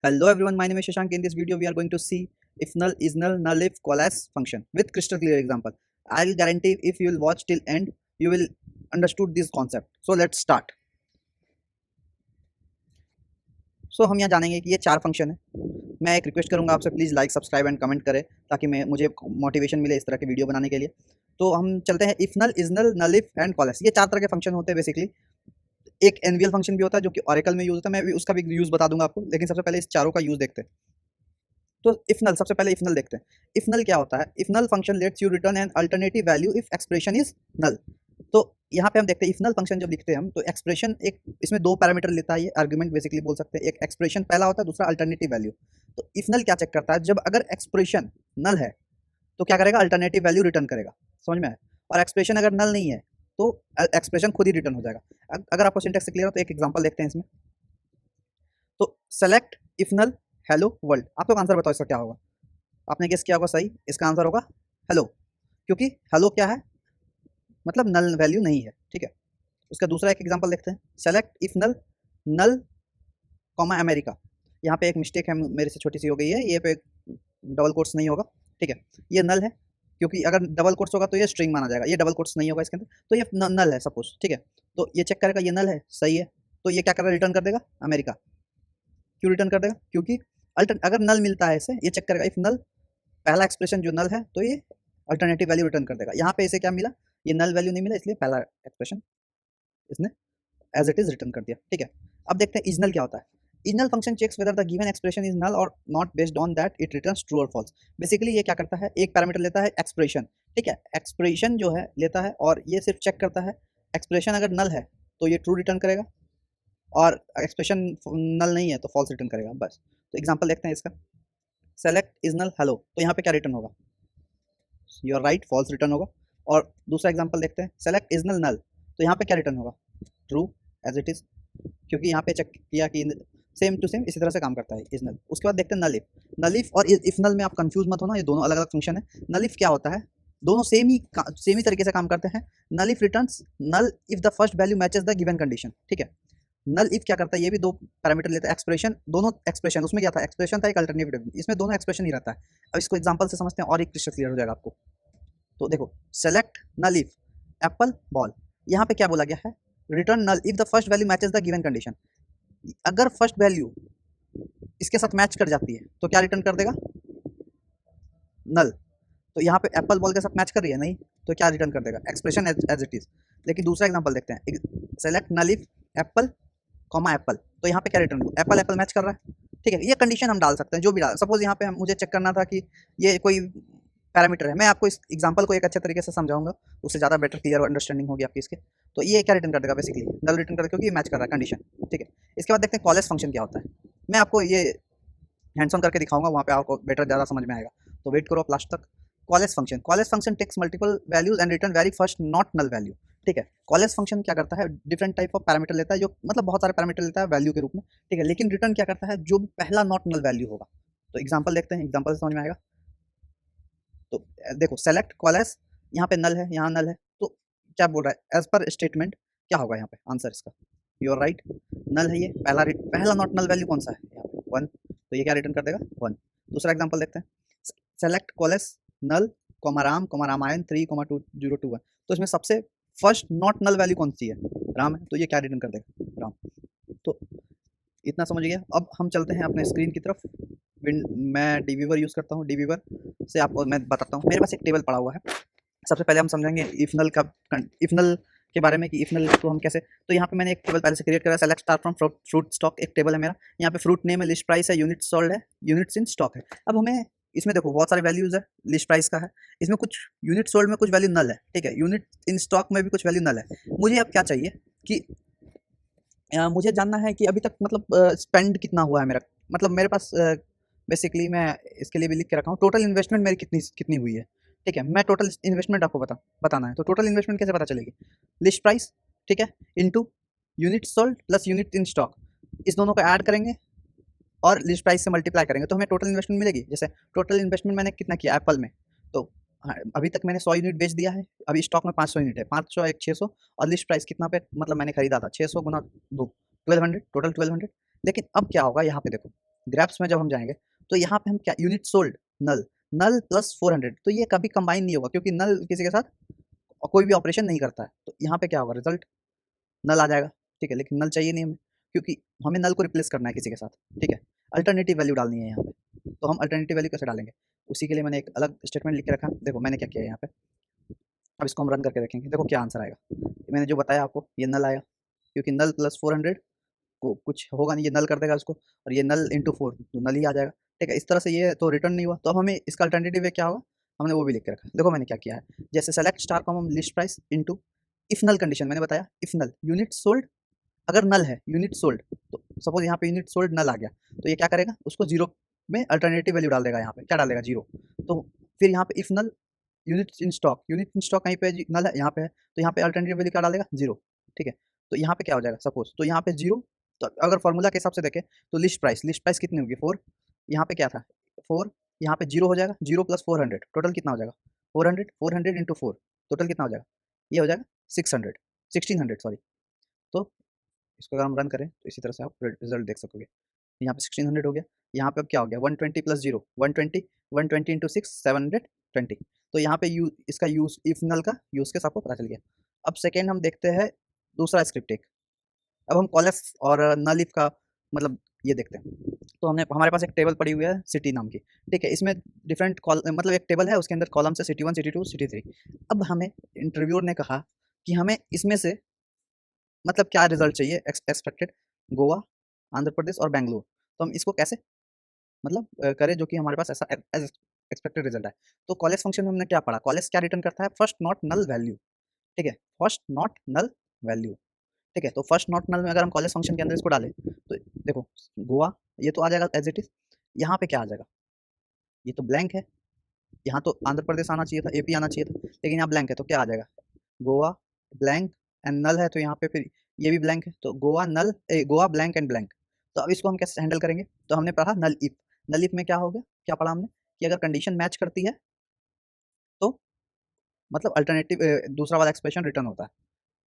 Hello everyone, my name is Shashank. In this video, we are going to see if null is null, null if coalesce function with crystal clear example. I'll guarantee if you will watch till end, you will understood this concept. So let's start. So हम यहाँ जानेंगे कि ये चार function है. मैं एक request करूँगा आपसे, please like subscribe and comment करें ताकि मुझे मोटिवेशन मिले इस तरह के वीडियो बनाने के लिए. तो हम चलते हैं. If null is null, null if and coalesce, ये चार तरह के फंक्शन होते हैं बेसिकली. एक एनवीएल फंक्शन भी होता है जो कि ऑरेकल में यूज होता है. मैं भी उसका भी यूज बता दूंगा आपको, लेकिन सबसे पहले इस चारों का यूज देखते हैं. तो इफ नल, सबसे पहले इफ नल देखते हैं. इफ नल क्या होता है? If null function lets you return an alternative value if expression is null. तो यहाँ पे हम देखते हैं इफ नल फंक्शन जब लिखते हैं हम, तो एक्सप्रेशन एक इसमें दो पैरामीटर लेता है. ये आर्गुमेंट बेसिकली बोल सकते हैं. एक एक्सप्रेशन पहला होता है, दूसरा अल्टरनेटिव वैल्यू. तो इफ नल क्या चेक करता है? जब अगर एक्सप्रेशन नल है तो क्या करेगा? अल्टरनेटिव वैल्यू रिटर्न करेगा. समझ में आया? और एक्सप्रेशन अगर नल नहीं है तो एक्सप्रेशन खुद ही रिटर्न हो जाएगा. अगर आपको सिंटेक्स क्लियर हो तो एक एग्जांपल देखते हैं इसमें. तो select if null hello world. आप लोग आंसर बताओ इसका क्या होगा. आपने गेस किया होगा सही. इसका आंसर होगा हेलो, क्योंकि हेलो क्या है? मतलब नल वैल्यू नहीं है. ठीक है. उसका दूसरा एक एग्जांपल देखते हैं. Select if null null comma America. यहाँ पे एक मिस्टेक है मेरे से, छोटी सी हो गई है. ये पे डबल कोट्स नहीं होगा. ठीक है. ये नल है क्योंकि अगर डबल कोट्स होगा तो ये स्ट्रिंग माना जाएगा. ये डबल कोट्स नहीं होगा इसके अंदर, तो ये नल है सपोज. ठीक है. तो ये चेक करेगा ये नल है, सही है. तो ये क्या कर रहा है? रिटर्न कर देगा अमेरिका. क्यों रिटर्न कर देगा? क्योंकि अगर नल मिलता है इसे, ये चेक करेगा इफ नल पहला एक्सप्रेशन जो नल है तो ये अल्टरनेटिव वैल्यू रिटर्न कर देगा. यहाँ पे इसे क्या मिला? ये नल वैल्यू नहीं मिला, इसलिए पहला एक्सप्रेशन इसने एज इट इज रिटर्न कर दिया. ठीक है. अब देखते हैं इजनल क्या होता है. Is null function checks whether the given expression is null और not based on that it returns true और फॉल्स. बेसिकली ये क्या करता है? एक पैरामीटर लेता है एक्सप्रेशन. ठीक है. एक्सप्रेशन जो है लेता है और ये सिर्फ चेक करता है एक्सप्रेशन अगर नल है तो ये ट्रू रिटर्न करेगा, और एक्सप्रेशन नल नहीं है तो फॉल्स रिटर्न करेगा. बस. तो एग्जांपल देखते हैं इसका. सेलेक्ट इज नल हेलो, तो यहाँ पे क्या रिटर्न होगा? You are right, false return होगा. और दूसरा एग्जांपल देखते हैं. सेलेक्ट इज नल नल, तो यहाँ पे क्या रिटर्न होगा? ट्रू एज इट इज, क्योंकि यहाँ पे चेक किया कि सेम टू सेम इसी तरह से काम करता है इज नल. उसके बाद देखते हैं नल इफ. नल इफ और इफ नल में आप कंफ्यूज मत होना, ये दोनों अलग अलग फंक्शन है. नल इफ क्या होता है? दोनों सेम ही तरीके से काम करते हैं. Null if returns null if the first value matches the given condition. ठीक है. नल इफ क्या करता है? ये भी दो पैरामीटर लेता है. एक्सप्रेशन, दोनों एक्सप्रेशन, उसमें क्या था? एक्सप्रेशन था, एक अल्टरनेटिव. इसमें दोनों एक्सप्रेशन ही रहता है. अब इसको एग्जांपल से समझते हैं और एक क्लियर क्लियर हो जाएगा आपको. तो देखो, select null if apple ball. यहाँ पे क्या बोला गया है? Return null if the first value matches the given condition. अगर फर्स्ट वैल्यू इसके साथ मैच कर जाती है तो क्या रिटर्न कर देगा? नल. तो यहाँ पे एप्पल बॉल के साथ मैच कर रही है नहीं, तो क्या रिटर्न कर देगा? Expression as it is. लेकिन दूसरा एग्जांपल देखते हैं. Select null if apple comma apple, तो यहाँ पे क्या रिटर्न? एप्पल एप्पल मैच कर रहा है. ठीक है. ये कंडीशन हम डाल सकते हैं, जो भी डाल. सपोज यहाँ पे मुझे चेक करना था कि ये कोई पैरामीटर है. मैं आपको इस एग्जांपल को एक अच्छे तरीके से समझाऊंगा, उससे ज़्यादा बेटर क्लियर अंडरस्टैंडिंग होगी आपकी इसके. तो ये क्या रिटर्न कर देगा? बेसिकली नल रिटर्न कर देगा, क्योंकि ये मैच कर रहा है कंडीशन. ठीक है. इसके बाद देखते हैं कॉलेस फंक्शन क्या होता है. मैं आपको ये हैंड्स ऑन करके दिखाऊंगा, वहाँ पे आपको बेटर ज़्यादा समझ में आएगा. तो वेट करो आप लास्ट तक. Coalesce function. Coalesce function takes multiple values and return very first not null value. ठीक है. कॉलेस फंक्शन क्या करता है? डिफरेंट टाइप ऑफ पैरामीटर लेता है, जो मतलब बहुत सारे पैरामीटर लेता है वैल्यू के रूप में. ठीक है. लेकिन रिटर्न क्या करता है? जो भी पहला नॉट नल वैल्यू होगा. तो एग्जांपल देखते हैं, एग्जांपल से समझ में आएगा. तो देखो, सेलेक्ट कॉलेस, यहाँ पे नल है, यहाँ नल है. तो क्या बोल रहा है? एज पर स्टेटमेंट क्या होगा यहाँ पे आंसर इसका? यू आर राइट, नल है ये. पहला नॉट नल वैल्यू कौन सा है? यहाँ पे 1. तो ये क्या रिटर्न कर देगा? 1. दूसरा एग्जांपल देखते हैं. सेलेक्ट कॉलेस नल राम रामायण 3,2021. तो इसमें सबसे फर्स्ट नॉट नल वैल्यू कौन सी है? राम है. तो ये क्या रिटर्न कर देगा? राम. तो इतना समझ गया. अब हम चलते हैं अपने स्क्रीन की तरफ. मैं डीवीवर यूज़ करता हूँ. डीवीवर से आपको मैं बताता हूँ. मेरे पास एक टेबल पड़ा हुआ है. सबसे पहले हम समझेंगे इफ नल का, इफ नल के बारे में कि इफ नल को हम कैसे. तो यहाँ पे मैंने एक टेबल पहले से क्रिएट करा है. Select star from fruit stock एक टेबल है मेरा. यहाँ पे फ्रूट नेम है, लिस्ट प्राइस है, यूनिट सोल्ड है, यूनिट्स इन स्टॉक है. अब हमें इसमें देखो बहुत सारे वैल्यूज है. लिस्ट प्राइस का है, इसमें कुछ यूनिट सोल्ड में कुछ वैल्यू नल है. ठीक है. यूनिट इन स्टॉक में भी कुछ वैल्यू नल है. मुझे अब क्या चाहिए कि मुझे जानना है कि अभी तक मतलब स्पेंड कितना हुआ है मेरा. मतलब मेरे पास बेसिकली मैं इसके लिए भी लिख के रखा हूँ, टोटल इन्वेस्टमेंट मेरी कितनी हुई है. ठीक है. मैं टोटल इन्वेस्टमेंट आपको बताना है. तो टोटल इन्वेस्टमेंट कैसे पता चलेगी? लिस्ट प्राइस, ठीक है, into unit sold plus unit in stock. इस दोनों को ऐड करेंगे और लिस्ट प्राइस से मल्टीप्लाई करेंगे तो हमें टोटल इन्वेस्टमेंट मिलेगी. जैसे टोटल इन्वेस्टमेंट मैंने कितना किया एप्पल में, तो अभी तक मैंने 100 यूनिट बेच दिया है. अभी स्टॉक में 500 यूनिट है. 500 एक 600, और लिस्ट प्राइस कितना पे मतलब मैंने खरीदा था? 600 गुना 2, 1200, टोटल 1200. लेकिन अब क्या होगा यहाँ पे देखो, ग्रैप्स में जब हम जाएंगे तो यहाँ पे हम क्या, यूनिट सोल्ड नल, नल प्लस 400, तो ये कभी कंबाइन नहीं होगा क्योंकि नल किसी के साथ कोई भी ऑपरेशन नहीं करता है। तो यहाँ पे क्या होगा, रिजल्ट नल आ जाएगा, ठीक है। लेकिन नल चाहिए नहीं हमें, क्योंकि हमें नल को रिप्लेस करना है किसी के साथ, ठीक है। अल्टरनेटिव वैल्यू डालनी है यहाँ पे, तो हम अल्टरनेटिव वैल्यू कैसे डालेंगे, उसी के लिए मैंने एक अलग स्टेटमेंट लिख के रखा। देखो मैंने क्या किया यहाँ पे, अब इसको हम रन करके देखेंगे, देखो क्या आंसर आएगा। मैंने जो बताया आपको, ये नल आया, क्योंकि नल प्लस 400 को कुछ होगा नहीं, ये नल कर देगा इसको, और ये नल इंटू 4 तो नल ही आ जाएगा, ठीक है। इस तरह से ये तो रिटर्न नहीं हुआ, तो अब हमें इसका अल्टरनेटिव है क्या होगा, हमने वो भी लिख के रखा। देखो मैंने क्या किया है, जैसे select star com list price into if null condition, मैंने बताया इफ नल यूनिट सोल्ड, अगर नल है यूनिट सोल्ड, तो सपोज यहाँ पे यूनिट सोल्ड नल आ गया, तो ये क्या करेगा, उसको जीरो में अल्टरनेटिव वैल्यू डाल देगा। यहाँ पे क्या डालेगा, जीरो। तो फिर यहाँ पे if null unit in stock, unit in stock कहीं पे नल है, यहाँ पे है, तो यहाँ पे अल्टरनेटिव वैल्यू क्या डालेगा, जीरो, ठीक है। तो यहाँ पे क्या हो जाएगा, सपोज तो यहाँ पे जीरो, तो अगर फॉर्मूला के हिसाब से देखें तो लिस्ट प्राइस कितनी होगी, 4, यहाँ पे क्या था 4, यहाँ पे जीरो हो जाएगा, जीरो प्लस 400 टोटल कितना हो जाएगा, 400 इंटू 4 टोटल कितना हो जाएगा, ये हो जाएगा 600, 1600 सॉरी। तो इसको अगर हम रन करें तो इसी तरह से आप रिजल्ट देख सकोगे। यहाँ पे 1600 हो गया, यहाँ पे अब क्या हो गया, 120 प्लस जीरो 120, 120 इंटू 6 720। तो यहाँ पे इसका यूज इफ नल का यूज केस आपको पता चल गया। अब सेकेंड हम देखते हैं दूसरा स्क्रिप्ट एक, अब हम कॉलेफ और नल इफ का मतलब ये देखते हैं। तो हमने हमारे पास एक टेबल पड़ी हुई है सिटी नाम की, ठीक है। इसमें डिफरेंट मतलब एक टेबल है, उसके अंदर कॉलम से सिटी 1 सिटी 2 सिटी 3। अब हमें इंटरव्यूअर ने कहा कि हमें इसमें से मतलब क्या रिजल्ट चाहिए एक्सपेक्टेड, गोवा, आंध्र प्रदेश और बेंगलुरु। तो हम इसको कैसे मतलब करें जो कि हमारे पास ऐसा एक्सपेक्टेड रिजल्ट है। तो कॉलेज फंक्शन में हमने क्या पढ़ा, कॉलेज क्या रिटर्न करता है, फर्स्ट नॉट नल वैल्यू, ठीक है, फर्स्ट नॉट नल वैल्यू, ठीक है। तो फर्स्ट नॉट नल में अगर हम कॉलेज फंक्शन के अंदर इसको डालें तो देखो गोवा ये तो आ जाएगा एज इट इज, यहाँ पे क्या आ जाएगा, ये तो ब्लैंक है, यहाँ तो आंध्र प्रदेश आना चाहिए था, एपी आना चाहिए था, लेकिन यहाँ ब्लैंक है, तो क्या आ जाएगा, गोवा ब्लैंक एंड नल है, तो यहाँ पे फिर ये भी ब्लैंक है, तो गोवा नल गोवा ब्लैंक एंड ब्लैंक। तो अब इसको हम कैसे हैंडल करेंगे, तो हमने पढ़ा नल इफ, नल इफ में क्या हो गया, क्या पढ़ा हमने कि अगर कंडीशन मैच करती है तो मतलब अल्टरनेटिव दूसरा वाला एक्सप्रेशन रिटर्न होता है,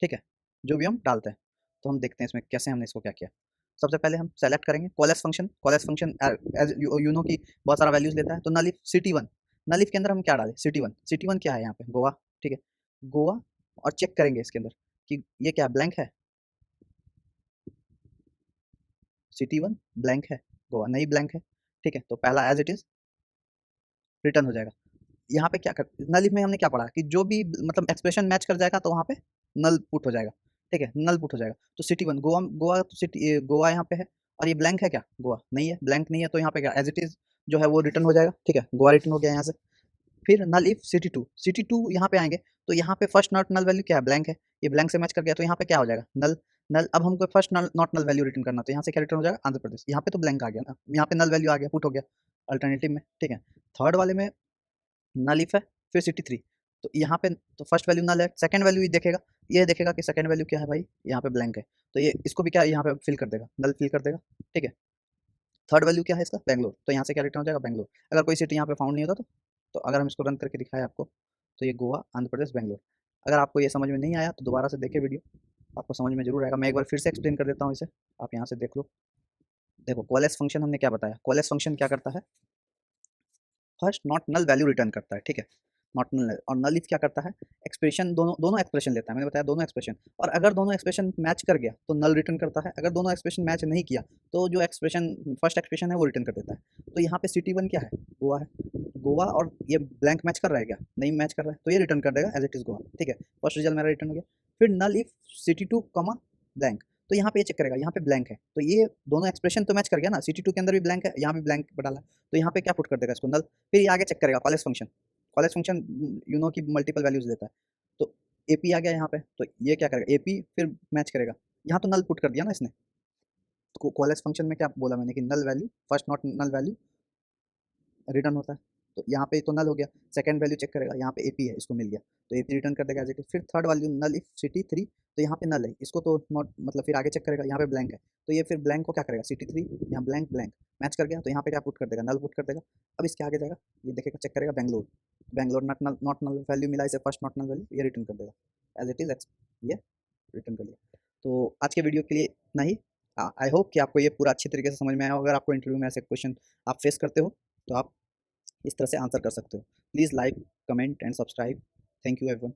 ठीक है, जो भी हम डालते हैं। तो हम देखते हैं इसमें कैसे हमने इसको क्या किया। सबसे पहले हम सेलेक्ट करेंगे college function as you know की बहुत सारा वैल्यूज लेता है। तो null if city 1, null if के अंदर हम क्या डालें, सिटी वन क्या है यहाँ पे, गोवा, ठीक है, गोवा। और चेक करेंगे इसके अंदर कि ये क्या ब्लैंक है, सिटी 1 ब्लैंक है, गोवा नहीं ब्लैंक है, ठीक है। तो पहला एज इट इज रिटर्न हो जाएगा। यहाँ पे क्या कर, नल इफ में हमने क्या पढ़ा कि जो भी मतलब एक्सप्रेशन मैच कर जाएगा तो वहाँ पे नल पुट हो जाएगा, ठीक है, नल पुट हो जाएगा। तो सिटी 1 गोवा, गोवा तो सिटी गोवा यहाँ पे है, और ये ब्लैंक है क्या, गोवा नहीं है, ब्लैंक नहीं है, तो यहाँ पे क्या एज इट इज जो है वो रिटर्न हो जाएगा, ठीक है, गोवा रिटर्न हो गया यहाँ से। फिर नल इफ सिटी टू यहाँ पे आएंगे, तो यहाँ पे फर्स्ट नॉट नल वैल्यू क्या है, ब्लैंक है, ये ब्लैंक से मैच कर गया, तो यहाँ पे क्या हो जाएगा, नल नल। अब हमको first null not null value return करना, तो यहाँ से क्या रिटर्न हो जाएगा, आंध्र प्रदेश। यहाँ पे तो ब्लैंक आ गया ना, यहाँ पे नल वैल्यू आ गया, पुट हो गया अल्टरनेटिव में, ठीक है। थर्ड वाले में नल इफ है, फिर सिटी 3, तो यहाँ पे तो फर्स्ट वैल्यू नल है, सेकंड वैल्यू देखेगा, ये देखेगा कि सेकंड वैल्यू क्या है भाई, यहाँ पे ब्लैंक है, तो ये इसको भी क्या यहाँ पे फिल कर देगा, नल फिल कर देगा, ठीक है। थर्ड वैल्यू क्या है इसका, बैंगलोर, तो यहाँ से क्या रिटर्न हो जाएगा, बैंगलोर। अगर कोई सिटी यहाँ पे फाउंड नहीं होता तो अगर हम इसको रन करके दिखाएं आपको, तो ये गोवा, आंध्र प्रदेश, बैंगलोर। अगर आपको ये समझ में नहीं आया तो दोबारा से देखिए वीडियो, आपको समझ में जरूर आएगा। मैं एक बार फिर से एक्सप्लेन कर देता हूँ इसे, आप यहाँ से देख लो। देखो कॉलेज फंक्शन हमने क्या बताया, कॉलेज फंक्शन क्या करता है, first not null value return करता है, ठीक है, नॉट नल। और नल इफ क्या करता है, एक्सप्रेशन दोनों दोनों एक्सप्रेशन लेता है, मैंने बताया दोनों एक्सप्रेशन, और अगर दोनों एक्सप्रेशन मैच कर गया तो नल रिटर्न करता है, अगर दोनों एक्सप्रेशन मैच नहीं किया तो जो एक्सप्रेशन फर्स्ट एक्सप्रेशन है वो रिटर्न कर देता है। तो यहाँ पे सिटी 1 क्या है, गोवा है, गोवा, और ये ब्लैंक मैच कर रहा है क्या, नहीं मैच कर रहा है, तो ये रिटर्न कर देगा एज इट इज गोवा, ठीक है, फर्स्ट रिजल्ट मेरा रिटर्न हो गया। फिर नल इफ सिटी 2 कमा ब्लैंक, तो यहाँ पे ये चेक करेगा, यहाँ पे ब्लैंक है, तो ये दोनों एक्सप्रेशन तो मैच कर गया ना, सिटी 2 के अंदर भी ब्लैंक है, यहाँ भी ब्लैंक डाला, तो यहाँ पे क्या पुट कर देगा इसको, नल। फिर ये आगे चेक करेगा कॉलेज फंक्शन यू नो की मल्टीपल वैल्यूज देता है, तो एपी आ गया यहाँ पे, तो ये क्या करेगा, एपी फिर मैच करेगा, यहाँ तो नल पुट कर दिया ना इसने। तो कॉलेज फंक्शन में क्या बोला मैंने कि null value first not null value return होता है, तो यहाँ पे तो नल हो गया, सेकंड वैल्यू चेक करेगा, यहाँ पे एपी है, इसको मिल गया, तो एपी रिटर्न कर देगा एज इट इज। फिर third value null if city 3, तो यहाँ पे नल है, इसको तो नॉट मतलब फिर आगे चेक करेगा, यहाँ पे ब्लैंक है, तो ये फिर ब्लैंक को क्या करेगा, सिटी 3 यहाँ ब्लैंक ब्लैंक मैच कर गया, तो यहाँ पे क्या पुट कर देगा, नल पुट कर देगा। अब इसके आगे जाएगा, ये देखेगा, चेक करेगा Bangalore, Bangalore not null value मिला इसे, फर्स्ट नॉट नल वैल्यू, ये रिटर्न कर देगा एज इट इज, ये रिटर्न कर दिया। तो आज के वीडियो के लिए इतना ही, आई होप कि आपको ये पूरा अच्छी तरीके से समझ में आया हो। अगर आपको इंटरव्यू में ऐसे क्वेश्चन आप फेस करते हो तो आप इस तरह से आंसर कर सकते हो। Please like, comment and subscribe. Thank you everyone.